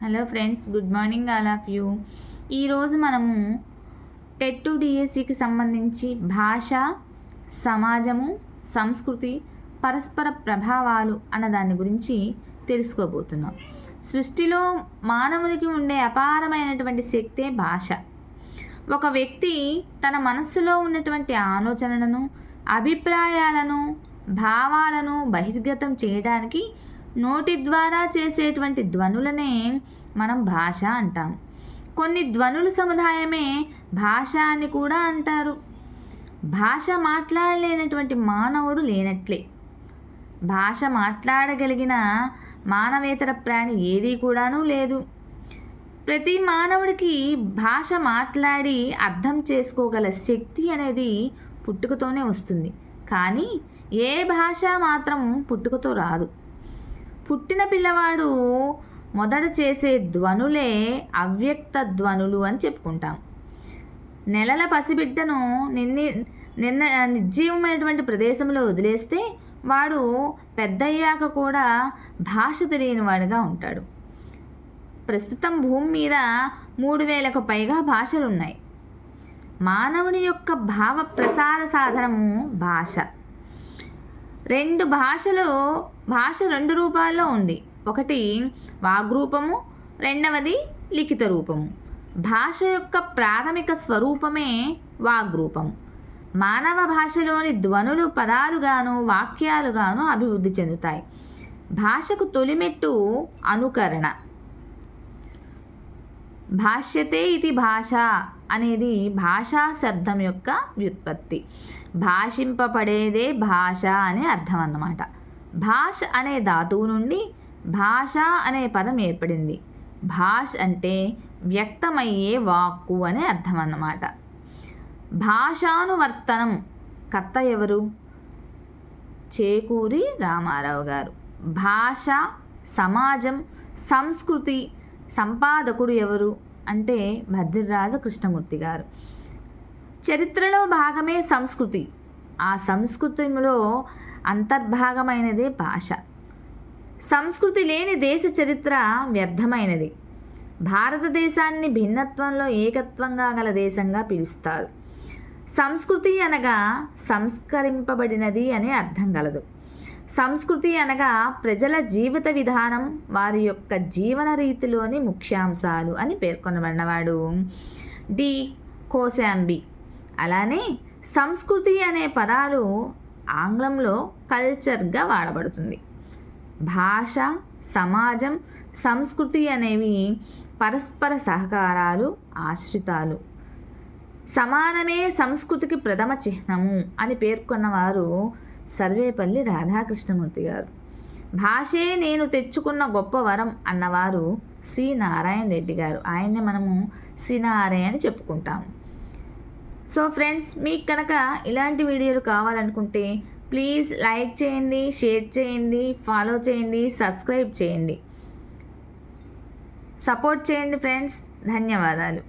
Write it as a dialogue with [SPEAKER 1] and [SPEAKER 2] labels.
[SPEAKER 1] Hello friends, good morning all of you. ఈరోజు మనము TET to డిఎస్సికి సంబంధించి భాష, సమాజము, సంస్కృతి, పరస్పర ప్రభావాలు అన్న దాని గురించి తెలుసుకోబోతున్నాం. సృష్టిలో మానవునికి ఉండే అపారమైనటువంటి శక్తే భాష. ఒక వ్యక్తి తన మనస్సులో ఉన్నటువంటి ఆలోచనలను, అభిప్రాయాలను, భావాలను బహిర్గతం చేయడానికి నోటి ద్వారా చేసేటువంటి ధ్వనులనే మనం భాష అంటాం. కొన్ని ధ్వనుల సముదాయమే భాష అని కూడా అంటారు. భాష మాట్లాడలేనటువంటి మానవుడు లేనట్లే. భాష మాట్లాడగలిగిన మానవేతర ప్రాణి ఏదీ కూడాను లేదు. ప్రతి మానవుడికి భాష మాట్లాడి అర్థం చేసుకోగల శక్తి అనేది పుట్టుకతోనే వస్తుంది. కానీ ఏ భాష మాత్రం పుట్టుకతో రాదు. పుట్టిన పిల్లవాడు మొదట చేసే ధ్వనులే అవ్యక్త ధ్వనులు అని చెప్పుకుంటాం. నెలల పసిబిడ్డను నిర్జీవమైనటువంటి ప్రదేశంలో వదిలేస్తే వాడు పెద్దయ్యాక కూడా భాష తెలియని వాడిగా ఉంటాడు. ప్రస్తుతం భూమి మీద 3000కు పైగా భాషలు ఉన్నాయి. మానవుని యొక్క భావ ప్రసార సాధనము భాష. భాష రెండు రూపాల్లో ఉంది. ఒకటి వాగ్రూపము, రెండవది లిఖిత రూపము. భాష యొక్క ప్రాథమిక స్వరూపమే వాగ్రూపము. మానవ భాషలోని ధ్వనులు పదాలుగాను, వాక్యాలుగాను అభివృద్ధి చెందుతాయి. భాషకు తొలిమెట్టు అనుకరణ. భాష్యతే ఇది భాష అనేది భాషా శబ్దం యొక్క వ్యుత్పత్తి. భాషింపబడేదే భాష అనే అర్థం అన్నమాట. భాష అనే ధాతువు నుండి భాష అనే పదం ఏర్పడింది. భాష అంటే వ్యక్తమయ్యే వాక్కు అనే అర్థం అన్నమాట. భాషానువర్తనం కర్త ఎవరు? చేకూరి రామారావు గారు. భాష, సమాజం, సంస్కృతి సంపాదకుడు ఎవరు అంటే భద్రిరాజ కృష్ణమూర్తి గారు. చరిత్రలో భాగమే సంస్కృతి. ఆ సంస్కృతిలో అంతర్భాగమైనదే భాష. సంస్కృతి లేని దేశ చరిత్ర వ్యర్థమైనది. భారతదేశాన్ని భిన్నత్వంలో ఏకత్వంగా గల దేశంగా పిలుస్తారు. సంస్కృతి అనగా సంస్కరింపబడినది అనే అర్థం కలదు. సంస్కృతి అనగా ప్రజల జీవిత విధానం, వారి యొక్క జీవన రీతిలోని ముఖ్యాంశాలు అని పేర్కొనబడినవాడు డి కోశాంబి. అలానే సంస్కృతి అనే పదాలు ఆంగ్లంలో కల్చర్గా వాడబడుతుంది. భాష, సమాజం, సంస్కృతి అనేవి పరస్పర సహకారాలు, ఆశ్రితాలు. సమానమే సంస్కృతికి ప్రథమ చిహ్నము అని పేర్కొన్నవారు సర్వేపల్లి రాధాకృష్ణమూర్తి గారు. భాషే నేను తెచ్చుకున్న గొప్ప వరం అన్నవారు సి నారాయణ రెడ్డి గారు. ఆయన్నే మనము సినారే అని చెప్పుకుంటాము. సో ఫ్రెండ్స్, మీకు కనుక ఇలాంటి వీడియోలు కావాలనుకుంటే ప్లీజ్ లైక్ చేయండి, షేర్ చేయండి, ఫాలో చేయండి, సబ్స్క్రైబ్ చేయండి, సపోర్ట్ చేయండి ఫ్రెండ్స్. ధన్యవాదాలు.